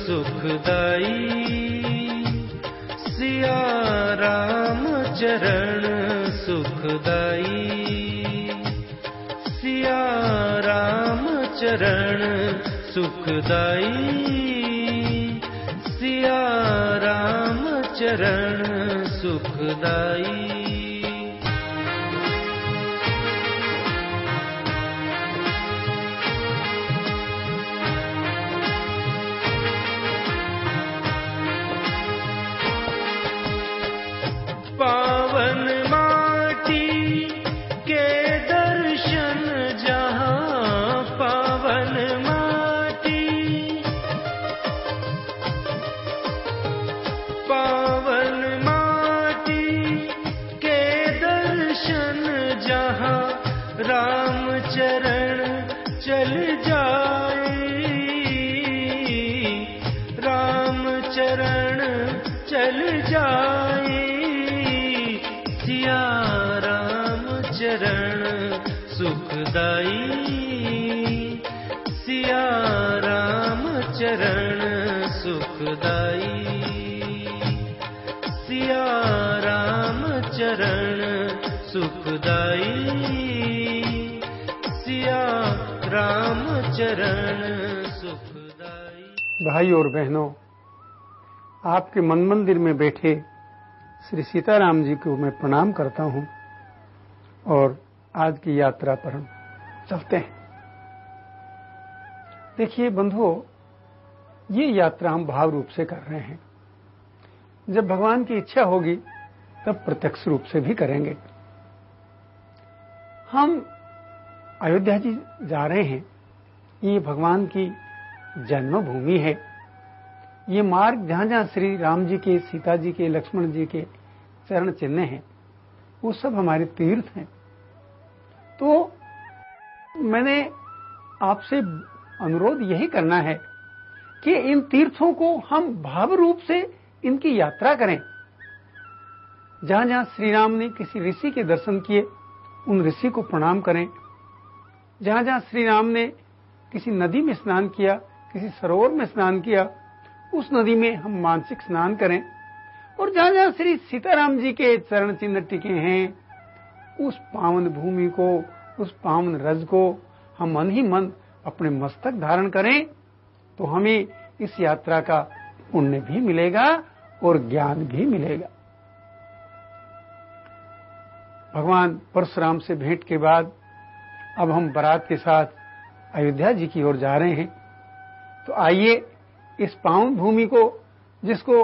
सुखदाई, सिया राम चरण सुखदाई, सिया राम चरण सुखदाई, सिया राम चरण सुखदाई। पावन माटी के दर्शन जहाँ, पावन माटी, पावन माटी के दर्शन जहाँ, राम चरण चल जाए, राम चरण चल जाए, सिया राम चरण सुखदाई, सिया राम चरण सुखदाई, सिया राम चरण सुखदाई, सिया राम चरण सुखदाई। भाई और बहनों, आपके मन मंदिर में बैठे श्री सीताराम जी को मैं प्रणाम करता हूं और आज की यात्रा पर हम चलते हैं। देखिए बंधुओं, ये यात्रा हम भाव रूप से कर रहे हैं। जब भगवान की इच्छा होगी तब प्रत्यक्ष रूप से भी करेंगे। हम अयोध्या जी जा रहे हैं। ये भगवान की जन्मभूमि है। ये मार्ग जहां जहां श्री राम जी के, सीता जी के, लक्ष्मण जी के चरण चिन्ह हैं, वो सब हमारे तीर्थ हैं। तो मैंने आपसे अनुरोध यही करना है कि इन तीर्थों को हम भाव रूप से इनकी यात्रा करें। जहां जहां श्री राम ने किसी ऋषि के दर्शन किए, उन ऋषि को प्रणाम करें। जहां जहां श्री राम ने किसी नदी में स्नान किया, किसी सरोवर में स्नान किया, उस नदी में हम मानसिक स्नान करें। और जहां जहां श्री सीताराम जी के चरण चिन्ह टिके हैं, उस पावन भूमि को, उस पावन रज को हम मन ही मन अपने मस्तक धारण करें, तो हमें इस यात्रा का पुण्य भी मिलेगा और ज्ञान भी मिलेगा। भगवान परशुराम से भेंट के बाद अब हम बारात के साथ अयोध्या जी की ओर जा रहे हैं। तो आइए इस पावन भूमि को, जिसको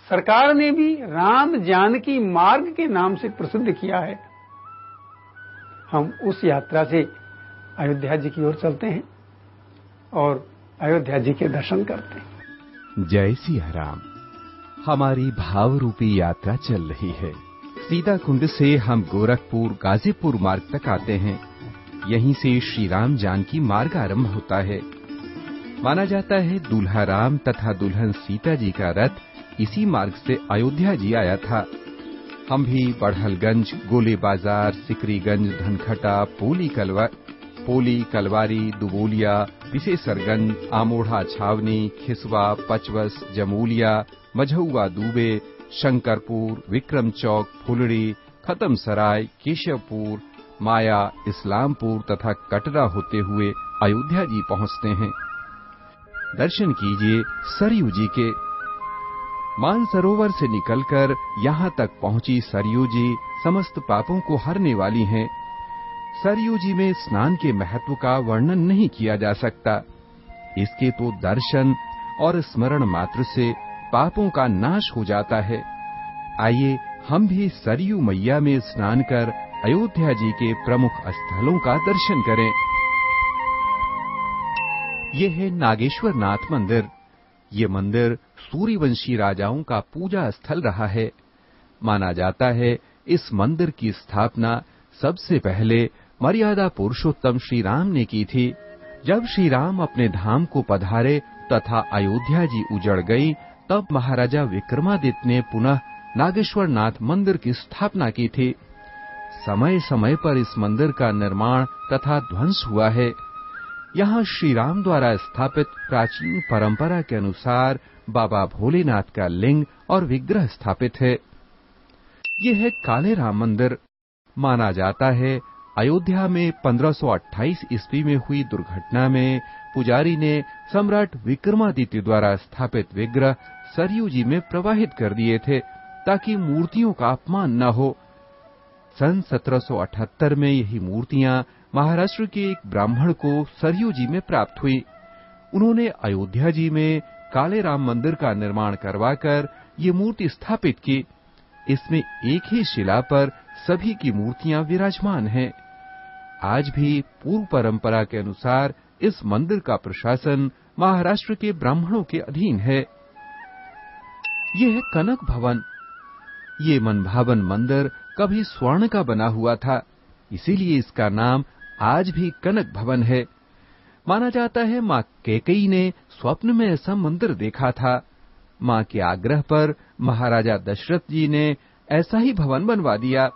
सरकार ने भी राम जानकी मार्ग के नाम से प्रसिद्ध किया है, हम उस यात्रा से अयोध्या जी की ओर चलते हैं और अयोध्या जी के दर्शन करते हैं। जय सिया राम। हमारी भाव रूपी यात्रा चल रही है। सीता कुंड से हम गोरखपुर गाजीपुर मार्ग तक आते हैं। यहीं से श्री राम जानकी मार्ग आरंभ होता है। माना जाता है दूल्हा राम तथा दुल्हन सीता जी का रथ इसी मार्ग से अयोध्या जी आया था। हम भी बढ़लगंज, गोले बाजार, सिकरीगंज, धनखटा, पोली कलवारी, दुबोलिया, विशेषरगंज, आमोढ़ा छावनी, खिसवा, पचवस, जमूलिया, मझौआ दूबे, शंकरपुर, विक्रम चौक, फुलड़ी, खत्म सराय, केशवपुर, माया, इस्लामपुर तथा कटरा होते हुए अयोध्या जी पहुंचते हैं। दर्शन कीजिए सरयू जी के। मानसरोवर से निकलकर यहाँ तक पहुंची सरयू जी समस्त पापों को हरने वाली हैं। सरयू जी में स्नान के महत्व का वर्णन नहीं किया जा सकता। इसके तो दर्शन और स्मरण मात्र से पापों का नाश हो जाता है। आइए हम भी सरयू मैया में स्नान कर अयोध्या जी के प्रमुख स्थलों का दर्शन करें। ये है नागेश्वर नाथ मंदिर। ये मंदिर सूर्यवंशी राजाओं का पूजा स्थल रहा है। माना जाता है इस मंदिर की स्थापना सबसे पहले मर्यादा पुरुषोत्तम श्री राम ने की थी। जब श्री राम अपने धाम को पधारे तथा अयोध्या जी उजड़ गई, तब महाराजा विक्रमादित्य ने पुनः नागेश्वर नाथ मंदिर की स्थापना की थी। समय समय पर इस मंदिर का निर्माण तथा ध्वंस हुआ है। यहाँ श्री राम द्वारा स्थापित प्राचीन परंपरा के अनुसार बाबा भोलेनाथ का लिंग और विग्रह स्थापित है। ये है काले राम मंदिर। माना जाता है अयोध्या में 1528 ईस्वी में हुई दुर्घटना में पुजारी ने सम्राट विक्रमादित्य द्वारा स्थापित विग्रह सरयू जी में प्रवाहित कर दिए थे ताकि मूर्तियों का अपमान न हो। सन 1778 में यही मूर्तियां महाराष्ट्र के एक ब्राह्मण को सरयू जी में प्राप्त हुई। उन्होंने अयोध्या जी में काले राम मंदिर का निर्माण करवाकर ये मूर्ति स्थापित की। इसमें एक ही शिला पर सभी की मूर्तियां विराजमान हैं। आज भी पूर्व परंपरा के अनुसार इस मंदिर का प्रशासन महाराष्ट्र के ब्राह्मणों के अधीन है। ये है कनक भवन। ये मनभावन मंदिर कभी स्वर्ण का बना हुआ था, इसीलिए इसका नाम आज भी कनक भवन है। माना जाता है मां कैकेयी ने स्वप्न में ऐसा मंदिर देखा था। मां के आग्रह पर महाराजा दशरथ जी ने ऐसा ही भवन बनवा दिया।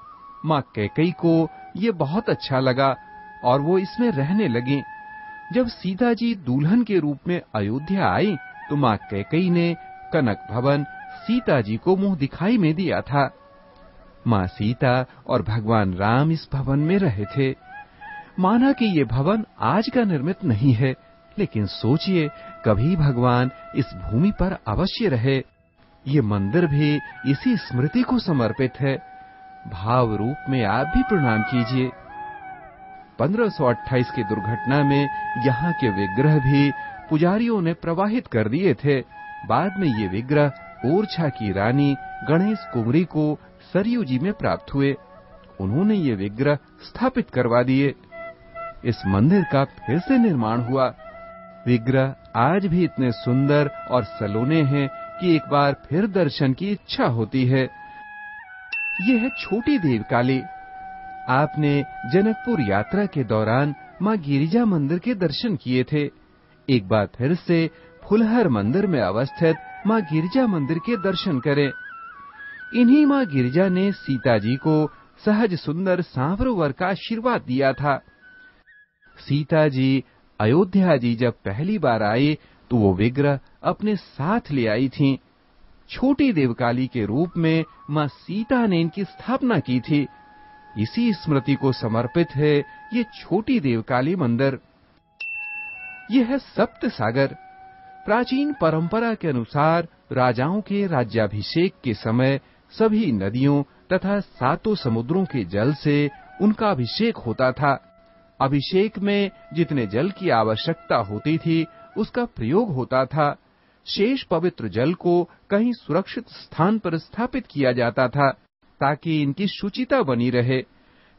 मां कैकेयी को ये बहुत अच्छा लगा और वो इसमें रहने लगी। जब सीता जी दुल्हन के रूप में अयोध्या आई तो मां कैकेयी ने कनक भवन सीता जी को मुंह दिखाई में दिया था। मां सीता और भगवान राम इस भवन में रहे थे। माना कि ये भवन आज का निर्मित नहीं है, लेकिन सोचिए कभी भगवान इस भूमि पर अवश्य रहे। ये मंदिर भी इसी स्मृति को समर्पित है। भाव रूप में आप भी प्रणाम कीजिए। 1528 की दुर्घटना में यहाँ के विग्रह भी पुजारियों ने प्रवाहित कर दिए थे। बाद में ये विग्रह ओरछा की रानी गणेश कुंवरी को सरयू जी में प्राप्त हुए। उन्होंने ये विग्रह स्थापित करवा दिए। इस मंदिर का फिर से निर्माण हुआ। विग्रह आज भी इतने सुंदर और सलोने हैं कि एक बार फिर दर्शन की इच्छा होती है। ये है छोटी देवकाली। आपने जनकपुर यात्रा के दौरान मां गिरिजा मंदिर के दर्शन किए थे। एक बार फिर से फुलहर मंदिर में अवस्थित मां गिरिजा मंदिर के दर्शन करें। इन्हीं मां गिरिजा ने सीता जी को सहज सुंदर सांवरो वर का आशीर्वाद दिया था। सीता जी अयोध्या जी जब पहली बार आई तो वो विग्रह अपने साथ ले आई थीं। छोटी देवकाली के रूप में मां सीता ने इनकी स्थापना की थी। इसी स्मृति को समर्पित है ये छोटी देवकाली मंदिर। यह है सप्त सागर। प्राचीन परंपरा के अनुसार राजाओं के राज्याभिषेक के समय सभी नदियों तथा सातों समुद्रों के जल से उनका अभिषेक होता था। अभिषेक में जितने जल की आवश्यकता होती थी उसका प्रयोग होता था। शेष पवित्र जल को कहीं सुरक्षित स्थान पर स्थापित किया जाता था ताकि इनकी शुचिता बनी रहे।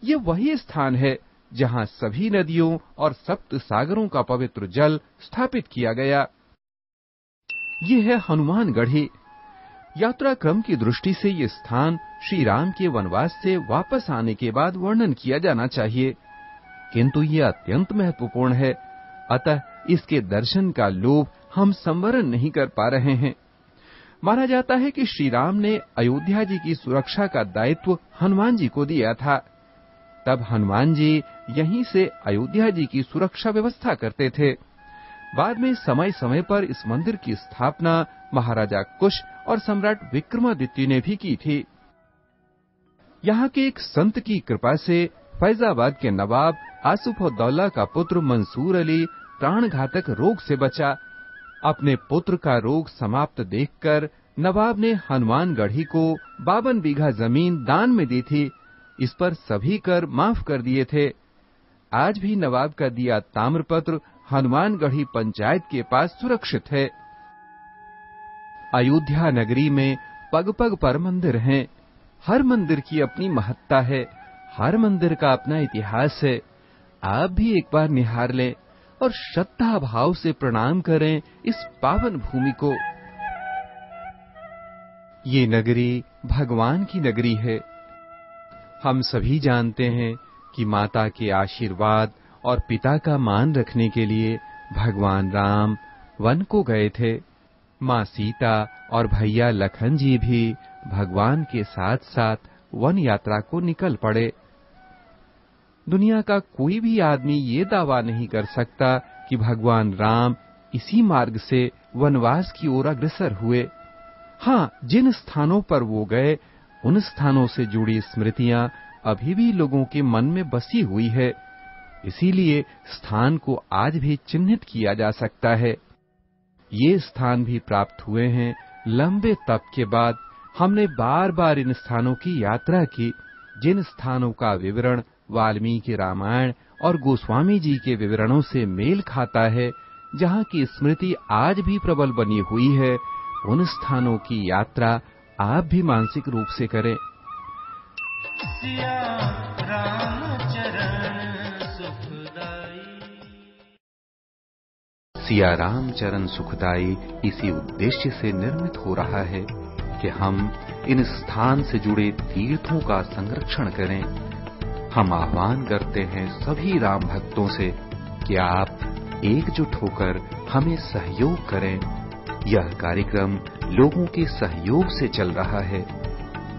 ये वही स्थान है जहां सभी नदियों और सप्त सागरों का पवित्र जल स्थापित किया गया। ये है हनुमानगढ़ी। यात्रा क्रम की दृष्टि से ये स्थान श्री राम के वनवास से वापस आने के बाद वर्णन किया जाना चाहिए, किंतु ये अत्यंत महत्वपूर्ण है, अतः इसके दर्शन का लोभ हम संवरण नहीं कर पा रहे हैं। माना जाता है कि श्री राम ने अयोध्या जी की सुरक्षा का दायित्व हनुमान जी को दिया था। तब हनुमान जी यहीं से अयोध्या जी की सुरक्षा व्यवस्था करते थे। बाद में समय समय पर इस मंदिर की स्थापना महाराजा कुश और सम्राट विक्रमादित्य ने भी की थी। यहाँ के एक संत की कृपा से फैजाबाद के नवाब आसिफउद्दौला का पुत्र मंसूर अली प्राणघातक रोग से बचा। अपने पुत्र का रोग समाप्त देखकर नवाब ने हनुमानगढ़ी को 52 बीघा जमीन दान में दी थी। इस पर सभी कर माफ कर दिए थे। आज भी नवाब का दिया ताम्रपत्र हनुमानगढ़ी पंचायत के पास सुरक्षित है। अयोध्या नगरी में पग पग पर मंदिर हैं। हर मंदिर की अपनी महत्ता है, हर मंदिर का अपना इतिहास है। आप भी एक बार निहार लें और श्रद्धा भाव से प्रणाम करें इस पावन भूमि को। ये नगरी भगवान की नगरी है। हम सभी जानते हैं कि माता के आशीर्वाद और पिता का मान रखने के लिए भगवान राम वन को गए थे। माँ सीता और भैया लखन जी भी भगवान के साथ साथ वन यात्रा को निकल पड़े। दुनिया का कोई भी आदमी ये दावा नहीं कर सकता कि भगवान राम इसी मार्ग से वनवास की ओर अग्रसर हुए। हाँ, जिन स्थानों पर वो गए उन स्थानों से जुड़ी स्मृतियां अभी भी लोगों के मन में बसी हुई है। इसीलिए स्थान को आज भी चिन्हित किया जा सकता है। ये स्थान भी प्राप्त हुए हैं लंबे तप के बाद। हमने बार बार इन स्थानों की यात्रा की, जिन स्थानों का विवरण वाल्मीकि रामायण और गोस्वामी जी के विवरणों से मेल खाता है, जहाँ की स्मृति आज भी प्रबल बनी हुई है। उन स्थानों की यात्रा आप भी मानसिक रूप से करें। सिया राम चरण सुखदाई, सिया राम चरण सुखदाई इसी उद्देश्य से निर्मित हो रहा है कि हम इन स्थान से जुड़े तीर्थों का संरक्षण करें। हम आह्वान करते हैं सभी राम भक्तों से कि आप एकजुट होकर हमें सहयोग करें। यह कार्यक्रम लोगों के सहयोग से चल रहा है।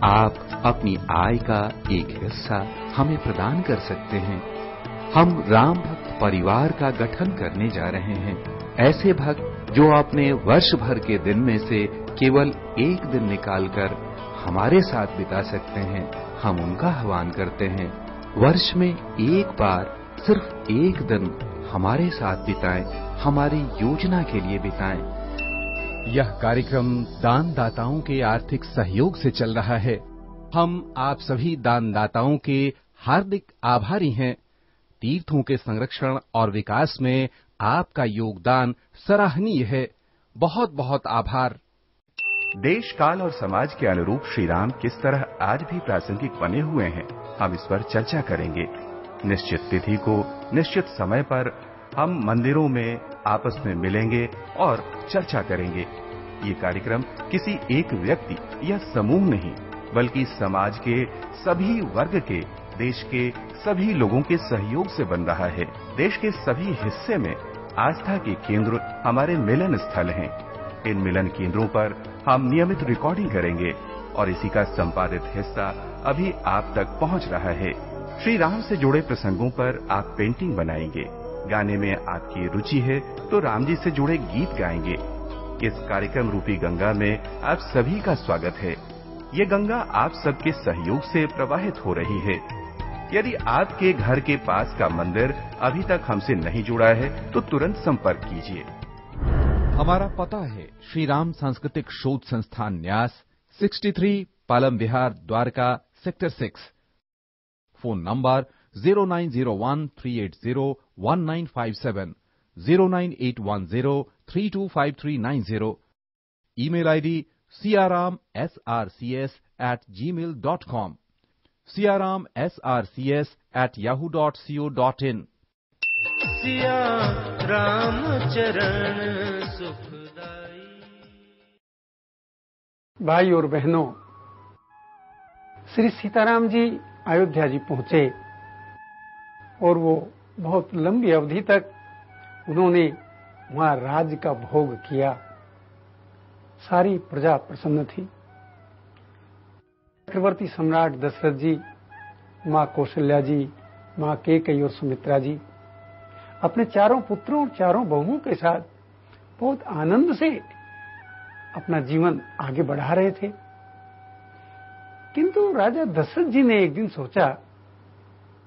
आप अपनी आय का एक हिस्सा हमें प्रदान कर सकते हैं। हम राम भक्त परिवार का गठन करने जा रहे हैं। ऐसे भक्त जो अपने वर्ष भर के दिन में से केवल एक दिन निकालकर हमारे साथ बिता सकते हैं, हम उनका आह्वान करते हैं। वर्ष में एक बार सिर्फ एक दिन हमारे साथ बिताएं, हमारी योजना के लिए बिताएं। यह कार्यक्रम दानदाताओं के आर्थिक सहयोग से चल रहा है। हम आप सभी दानदाताओं के हार्दिक आभारी हैं। तीर्थों के संरक्षण और विकास में आपका योगदान सराहनीय है। बहुत बहुत आभार। देश, काल और समाज के अनुरूप श्री राम किस तरह आज भी प्रासंगिक बने हुए हैं, हम इस पर चर्चा करेंगे। निश्चित तिथि को निश्चित समय पर हम मंदिरों में आपस में मिलेंगे और चर्चा करेंगे। ये कार्यक्रम किसी एक व्यक्ति या समूह नहीं, बल्कि समाज के सभी वर्ग के, देश के सभी लोगों के सहयोग से बन रहा है। देश के सभी हिस्से में आस्था के केंद्र हमारे मिलन स्थल हैं। इन मिलन केंद्रों पर हम नियमित रिकॉर्डिंग करेंगे और इसी का संपादित हिस्सा अभी आप तक पहुंच रहा है। श्री राम से जुड़े प्रसंगों पर आप पेंटिंग बनाएंगे। गाने में आपकी रुचि है तो राम जी से जुड़े गीत गाएंगे। इस कार्यक्रम रूपी गंगा में आप सभी का स्वागत है। ये गंगा आप सबके सहयोग से प्रवाहित हो रही है। यदि आपके घर के पास का मंदिर अभी तक हमसे नहीं जुड़ा है तो तुरंत संपर्क कीजिए। हमारा पता है श्री राम सांस्कृतिक शोध संस्थान न्यास 63 Palam Vihar Dwarka sector 6। Phone number 0901-380-1957, 09810325390। Email ID crmsrcs@gmail.com, crmsrcs@yahoo.co.in। Siya Ram चरण सुखदाई। भाई और बहनों, श्री सीताराम जी अयोध्या जी पहुंचे और वो बहुत लंबी अवधि तक उन्होंने वहां राज्य का भोग किया। सारी प्रजा प्रसन्न थी। चक्रवर्ती सम्राट दशरथ जी, मां कौशल्या जी, मां कैकेयी और सुमित्रा जी अपने चारों पुत्रों और चारों बहुओं के साथ बहुत आनंद से अपना जीवन आगे बढ़ा रहे थे। किंतु राजा दशरथ जी ने एक दिन सोचा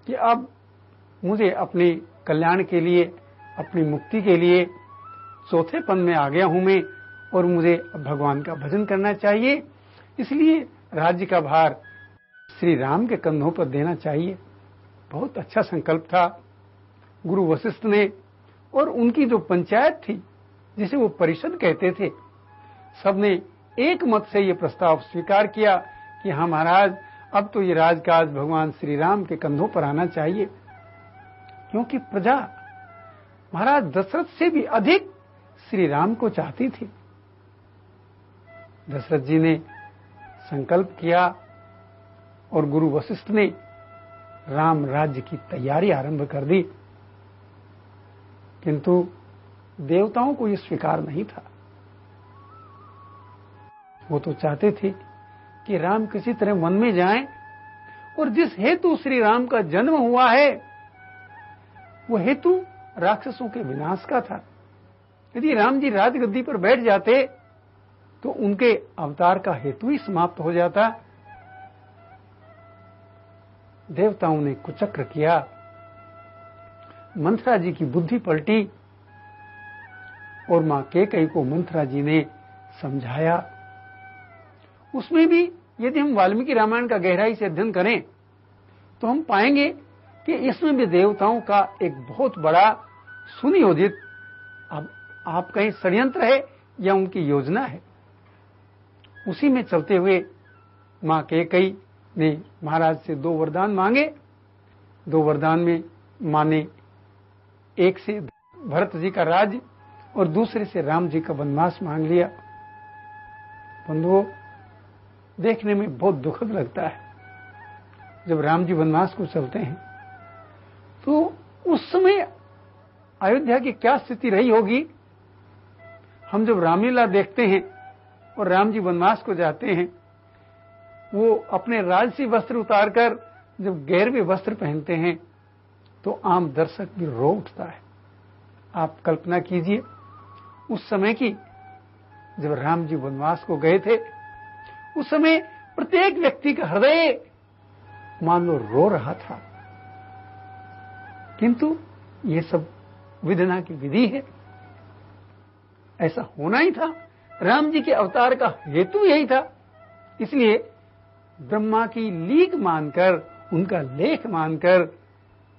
कि अब मुझे अपने कल्याण के लिए, अपनी मुक्ति के लिए चौथे पन में आ गया हूं मैं और मुझे भगवान का भजन करना चाहिए। इसलिए राज्य का भार श्री राम के कंधों पर देना चाहिए। बहुत अच्छा संकल्प था। गुरु वशिष्ठ ने और उनकी जो पंचायत थी, जिसे वो परिषद कहते थे, सबने एक मत से ये प्रस्ताव स्वीकार किया कि हाँ महाराज, अब तो ये राजकाज भगवान श्री राम के कंधों पर आना चाहिए। क्योंकि प्रजा महाराज दशरथ से भी अधिक श्री राम को चाहती थी। दशरथ जी ने संकल्प किया और गुरु वशिष्ठ ने राम राज्य की तैयारी आरंभ कर दी। किंतु देवताओं को यह स्वीकार नहीं था। वो तो चाहते थे कि राम किसी तरह वन में जाएं और जिस हेतु श्री राम का जन्म हुआ है, वो हेतु राक्षसों के विनाश का था। यदि राम जी राजगद्दी पर बैठ जाते तो उनके अवतार का हेतु ही समाप्त हो जाता। देवताओं ने कुचक्र किया, मंथरा जी की बुद्धि पलटी और मां कैकेयी को मंथरा जी ने समझाया। उसमें भी यदि हम वाल्मीकि रामायण का गहराई से अध्ययन करें तो हम पाएंगे कि इसमें भी देवताओं का एक बहुत बड़ा सुनियोजित, अब आप कहें षड्यंत्र है या उनकी योजना है। उसी में चलते हुए मां कैकेयी ने महाराज से 2 वरदान मांगे। 2 वरदान में मां ने एक से भरत जी का राज्य और दूसरे से राम जी का वनवास मांग लिया। बंधुओं, देखने में बहुत दुखद लगता है जब राम जी वनवास को चलते हैं तो उस समय अयोध्या की क्या स्थिति रही होगी। हम जब रामलीला देखते हैं और राम जी वनवास को जाते हैं, वो अपने राजसी वस्त्र उतारकर जब गैरवे वस्त्र पहनते हैं तो आम दर्शक भी रो उठता है। आप कल्पना कीजिए उस समय की, जब राम जी वनवास को गए थे, उस समय प्रत्येक व्यक्ति का हृदय मान लो रो रहा था। किंतु ये सब विधना की विधि है, ऐसा होना ही था। राम जी के अवतार का हेतु यही था। इसलिए ब्रह्मा की लीक मानकर, उनका लेख मानकर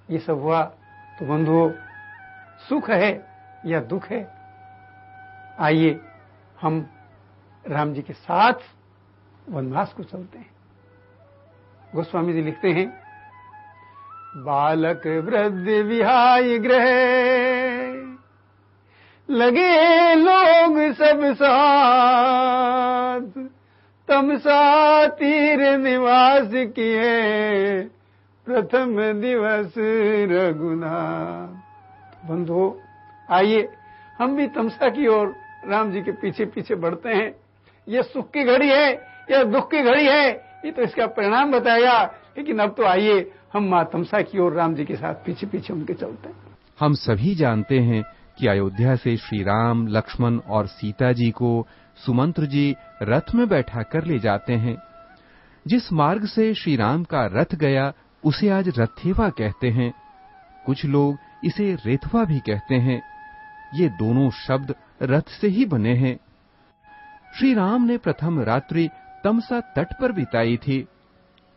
ये सब हुआ। तो बंधुओं, सुख है या दुख है, आइए हम राम जी के साथ वनवास को चलते हैं। गोस्वामी जी लिखते हैं, बालक वृद्ध विहाय गृह लगे लोग सब साथ, तमसा तीर निवास किए प्रथम दिवस रघुनाथ। बंधुओं, आइए हम भी तमसा की ओर राम जी के पीछे पीछे बढ़ते हैं। यह सुख की घड़ी है या दुख की घड़ी है, ये तो इसका परिणाम बताएगा। लेकिन अब तो आइए हम मां तमसा की ओर राम जी के साथ पीछे पीछे उनके चलते हैं। हम सभी जानते हैं कि अयोध्या से श्री राम, लक्ष्मण और सीता जी को सुमंत्र जी रथ में बैठा कर ले जाते हैं। जिस मार्ग से श्री राम का रथ गया उसे आज रथेवा कहते हैं। कुछ लोग इसे रेथवा भी कहते हैं। ये दोनों शब्द रथ से ही बने हैं। श्री राम ने प्रथम रात्रि तमसा तट पर बिताई थी।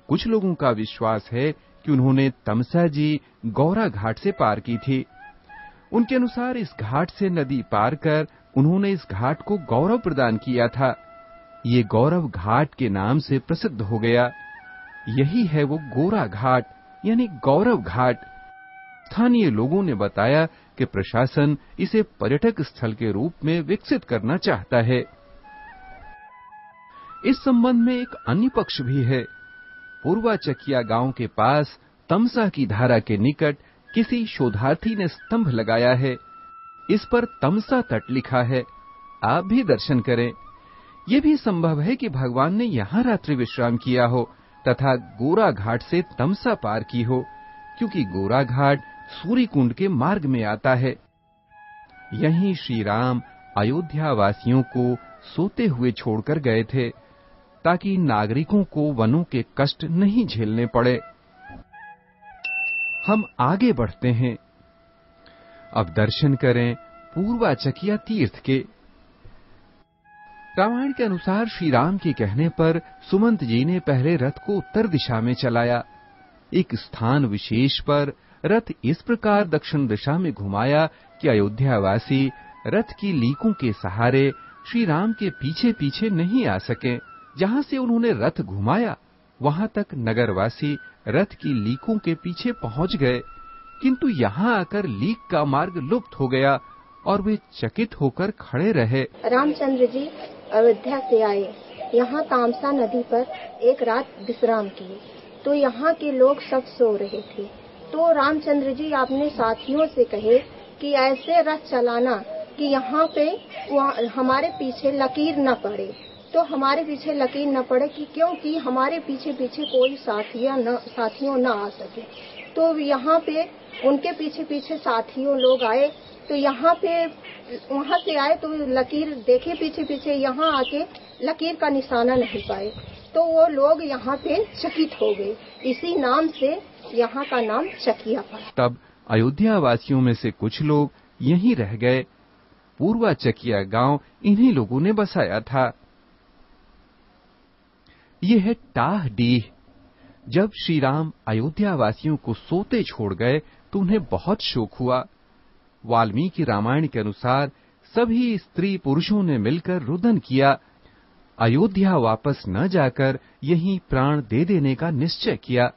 कुछ लोगों का विश्वास है कि उन्होंने तमसा जी गौरा घाट से पार की थी। उनके अनुसार इस घाट से नदी पार कर उन्होंने इस घाट को गौरव प्रदान किया था। ये गौरव घाट के नाम से प्रसिद्ध हो गया। यही है वो गोरा घाट यानी गौरव घाट। स्थानीय लोगों ने बताया कि प्रशासन इसे पर्यटक स्थल के रूप में विकसित करना चाहता है। इस संबंध में एक अन्य पक्ष भी है। पूर्वाचकिया गांव के पास तमसा की धारा के निकट किसी शोधार्थी ने स्तंभ लगाया है। इस पर तमसा तट लिखा है। आप भी दर्शन करें। यह भी संभव है कि भगवान ने यहाँ रात्रि विश्राम किया हो तथा गोरा घाट से तमसा पार की हो, क्योंकि गोरा घाट सूर्य कुंड के मार्ग में आता है। यहीं श्री राम अयोध्या वासियों को सोते हुए छोड़कर गए थे ताकि नागरिकों को वनों के कष्ट नहीं झेलने पड़े। हम आगे बढ़ते हैं। अब दर्शन करें पूर्वाचकिया तीर्थ के। रामायण के अनुसार श्री राम के कहने पर सुमंत जी ने पहले रथ को उत्तर दिशा में चलाया। एक स्थान विशेष पर रथ इस प्रकार दक्षिण दिशा में घुमाया कि अयोध्यावासी रथ की लीकों के सहारे श्री राम के पीछे पीछे नहीं आ सके। जहां से उन्होंने रथ घुमाया वहां तक नगरवासी रथ की लीकों के पीछे पहुंच गए, किंतु यहाँ आकर लीक का मार्ग लुप्त हो गया और वे चकित होकर खड़े रहे। रामचंद्र जी अयोध्या से आए, यहाँ तामसा नदी पर एक रात विश्राम किए, तो यहाँ के लोग सब सो रहे थे। तो रामचंद्र जी अपने साथियों से कहे कि ऐसे रथ चलाना कि यहाँ पे हमारे पीछे लकीर न पड़े। तो हमारे पीछे लकीर न पड़े कि क्योंकि हमारे पीछे पीछे कोई साथियों न आ सके। तो यहाँ पे उनके पीछे पीछे साथियों लोग आए, तो यहाँ पे वहाँ से आए तो लकीर देखे पीछे पीछे, यहाँ आके लकीर का निशाना नहीं पाए, तो वो लोग यहाँ पे चकित हो गए। इसी नाम से यहाँ का नाम चकिया पड़ा। तब अयोध्या वासियों में से कुछ लोग यहीं रह गए। पूर्वा चकिया गांव इन्हीं लोगों ने बसाया था। ये है टाह डीह। जब श्री राम अयोध्या वासियों को सोते छोड़ गए तो उन्हें बहुत शोक हुआ। वाल्मीकि रामायण के अनुसार सभी स्त्री पुरुषों ने मिलकर रुदन किया। अयोध्या वापस न जाकर यहीं प्राण दे देने का निश्चय किया।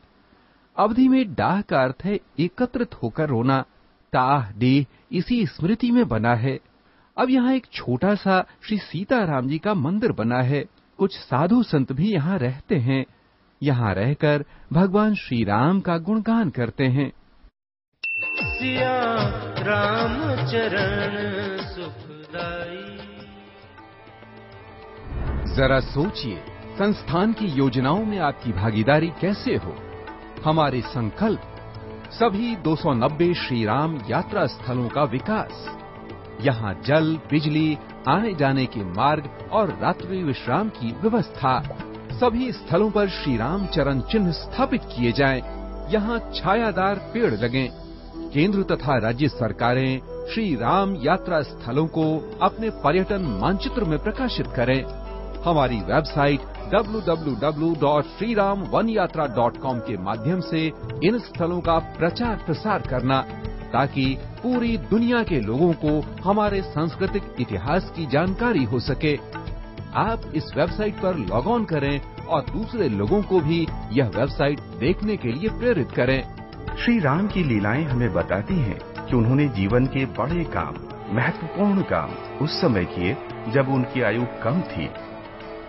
अवधि में डाह का अर्थ है एकत्रित होकर रोना। टाह डीह इसी स्मृति में बना है। अब यहाँ एक छोटा सा श्री सीताराम जी का मंदिर बना है। कुछ साधु संत भी यहाँ रहते हैं। यहाँ रहकर भगवान श्री राम का गुणगान करते हैं। सिया राम चरण सुखदाई। जरा सोचिए, संस्थान की योजनाओं में आपकी भागीदारी कैसे हो। हमारे संकल्प, सभी 290 श्री राम यात्रा स्थलों का विकास। यहाँ जल, बिजली, आने जाने के मार्ग और रात्रि विश्राम की व्यवस्था। सभी स्थलों पर श्री राम चरण चिन्ह स्थापित किए जाएं। यहाँ छायादार पेड़ लगें। केंद्र तथा राज्य सरकारें श्री राम यात्रा स्थलों को अपने पर्यटन मानचित्र में प्रकाशित करें। हमारी वेबसाइट www.shriramvaniyatra.com के माध्यम से इन स्थलों का प्रचार प्रसार करना, ताकि पूरी दुनिया के लोगों को हमारे सांस्कृतिक इतिहास की जानकारी हो सके। आप इस वेबसाइट पर लॉग ऑन करें और दूसरे लोगों को भी यह वेबसाइट देखने के लिए प्रेरित करें। श्री राम की लीलाएं हमें बताती हैं कि उन्होंने जीवन के बड़े काम, महत्वपूर्ण काम उस समय किए जब उनकी आयु कम थी।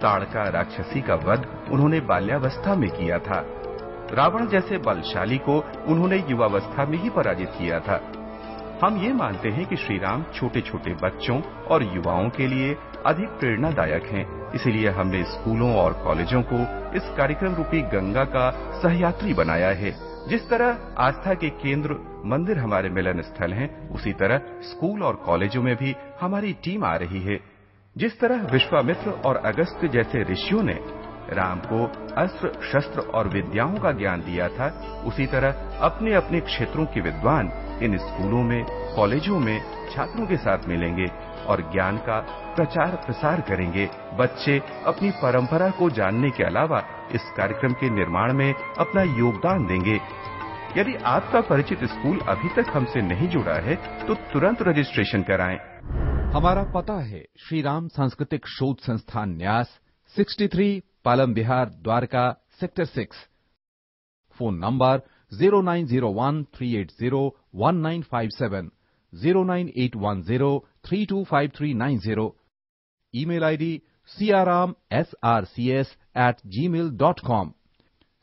ताड़का राक्षसी का वध उन्होंने बाल्यावस्था में किया था। रावण जैसे बलशाली को उन्होंने युवावस्था में ही पराजित किया था। हम ये मानते हैं कि श्री राम छोटे छोटे बच्चों और युवाओं के लिए अधिक प्रेरणादायक हैं। इसलिए हमने स्कूलों और कॉलेजों को इस कार्यक्रम रूपी गंगा का सहयात्री बनाया है। जिस तरह आस्था के केंद्र मंदिर हमारे मिलन स्थल हैं, उसी तरह स्कूल और कॉलेजों में भी हमारी टीम आ रही है। जिस तरह विश्वामित्र और अगस्त्य जैसे ऋषियों ने राम को अस्त्र, शस्त्र और विद्याओं का ज्ञान दिया था, उसी तरह अपने अपने क्षेत्रों के विद्वान इन स्कूलों में, कॉलेजों में छात्रों के साथ मिलेंगे और ज्ञान का प्रचार प्रसार करेंगे। बच्चे अपनी परंपरा को जानने के अलावा इस कार्यक्रम के निर्माण में अपना योगदान देंगे। यदि आपका परिचित स्कूल अभी तक हमसे नहीं जुड़ा है तो तुरंत रजिस्ट्रेशन कराएं। हमारा पता है श्री राम सांस्कृतिक शोध संस्थान न्यास 63 Palam Vihar, Dwarka, sector 6। Phone number 0901-380-1957, 09810325390। Email ID crmsrcs@gmail.com,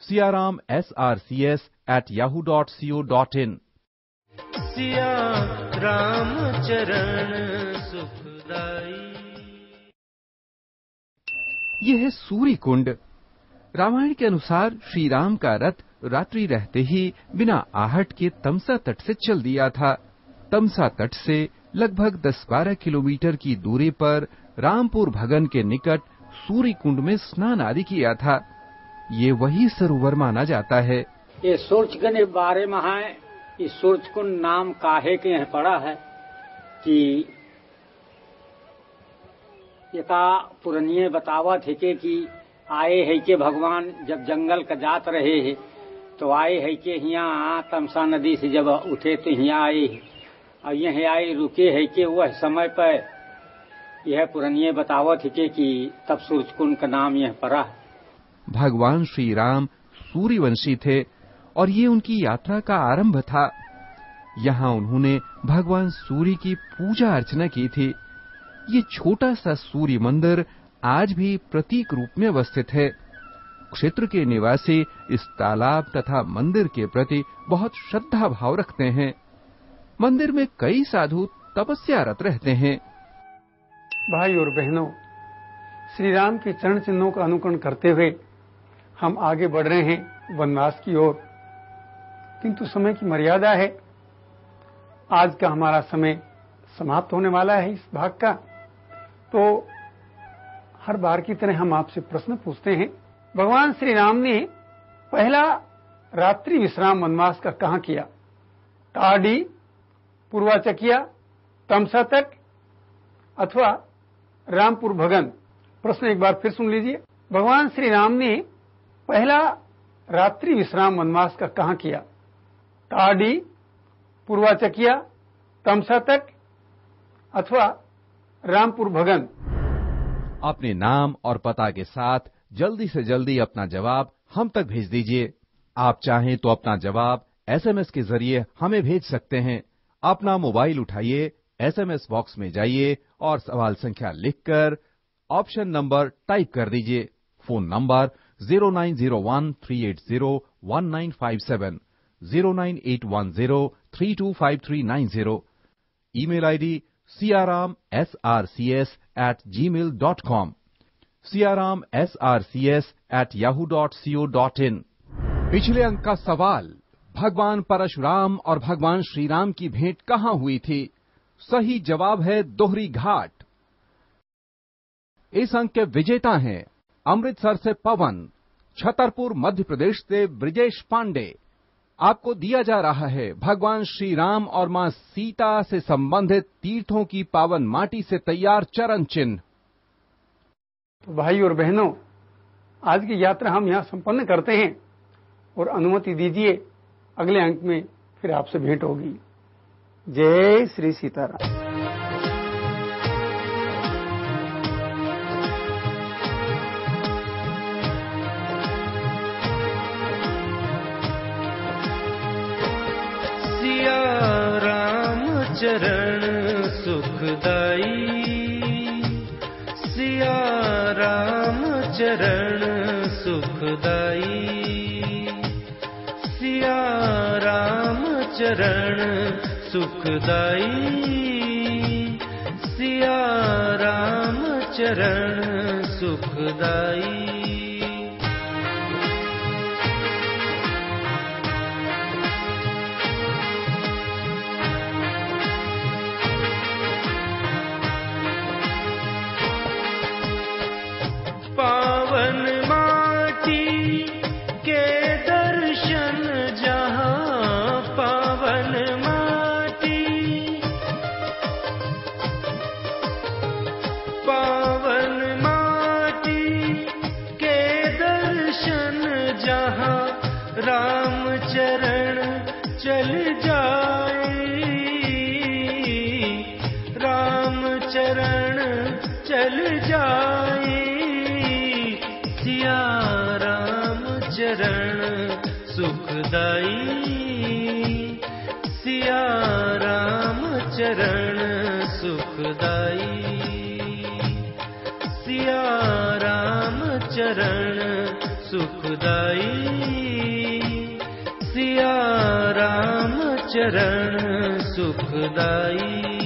crmsrcs@yahoo.co.in। Siya Ram चरण सुखदाई। यह है सूर्य कुंड। रामायण के अनुसार श्री राम का रथ रात्रि रहते ही बिना आहट के तमसा तट से चल दिया था। तमसा तट से लगभग 10-12 किलोमीटर की दूरी पर रामपुर भगन के निकट सूर्य कुंड में स्नान आदि किया था। ये वही सरोवर माना जाता है। ये सूर्य कुंड के बारे में है। ये सूर्य कुंड नाम काहे के यहाँ पड़ा है कि एका पुरानिये बतावत है कि आए है के भगवान जब जंगल का जात रहे है तो आए है के यहाँ तमसा नदी से जब उठे तो यहाँ आए और यहाँ आए रुके है के वह समय पर यह पुरानिये बतावत है कि तब सूर्य कुंड का नाम यह पड़ा है। भगवान श्री राम सूर्यवंशी थे और ये उनकी यात्रा का आरंभ था। यहाँ उन्होंने भगवान सूर्य की पूजा अर्चना की थी। ये छोटा सा सूर्य मंदिर आज भी प्रतीक रूप में अवस्थित है। क्षेत्र के निवासी इस तालाब तथा मंदिर के प्रति बहुत श्रद्धा भाव रखते हैं। मंदिर में कई साधु तपस्यारत रहते हैं। भाई और बहनों, श्री राम के चरण चिन्हों का अनुकरण करते हुए हम आगे बढ़ रहे हैं वनवास की ओर। किंतु समय की मर्यादा है, आज का हमारा समय समाप्त होने वाला है इस भाग का। तो हर बार की तरह हम आपसे प्रश्न पूछते हैं। भगवान श्री राम ने पहला रात्रि विश्राम वनवास का कहां किया? टाडी, पूर्वाचकिया, तमसा तक अथवा रामपुर भगन? प्रश्न एक बार फिर सुन लीजिए। भगवान श्री राम ने पहला रात्रि विश्राम वनवास का कहां किया? टाडी, पूर्वाचकिया, तमसा तक अथवा रामपुर भगन? अपने नाम और पता के साथ जल्दी से जल्दी अपना जवाब हम तक भेज दीजिए। आप चाहें तो अपना जवाब एसएमएस के जरिए हमें भेज सकते हैं। अपना मोबाइल उठाइए, एसएमएस बॉक्स में जाइए और सवाल संख्या लिखकर ऑप्शन नंबर टाइप कर दीजिए। Phone number 0901-380-1957, 09810325390। Email ID crmsrcs@gmail.com, crmsrcs@yahoo.co.in। पिछले अंक का सवाल, भगवान परशुराम और भगवान श्रीराम की भेंट कहां हुई थी? सही जवाब है दोहरी घाट। इस अंक के विजेता हैं अमृतसर से पवन, छतरपुर मध्य प्रदेश से ब्रिजेश पांडे। आपको दिया जा रहा है भगवान श्री राम और मां सीता से संबंधित तीर्थों की पावन माटी से तैयार चरण चिन्ह। तो भाई और बहनों, आज की यात्रा हम यहां संपन्न करते हैं और अनुमति दीजिए अगले अंक में फिर आपसे भेंट होगी। जय श्री सीताराम। चरण सुखदाई, सिया राम चरण सुखदाई, सिया राम चरण सुखदाई, सिया राम चरण सुखदाई। पावन माटी के दर्शन जहां, पावन माटी, पावन माटी के दर्शन जहां, राम चरण चल जाए, राम चरण चल जाए, सिया राम चरण सुखदाई, सिया राम चरण सुखदाई, सिया राम चरण सुखदाई, सिया राम चरण सुखदाई।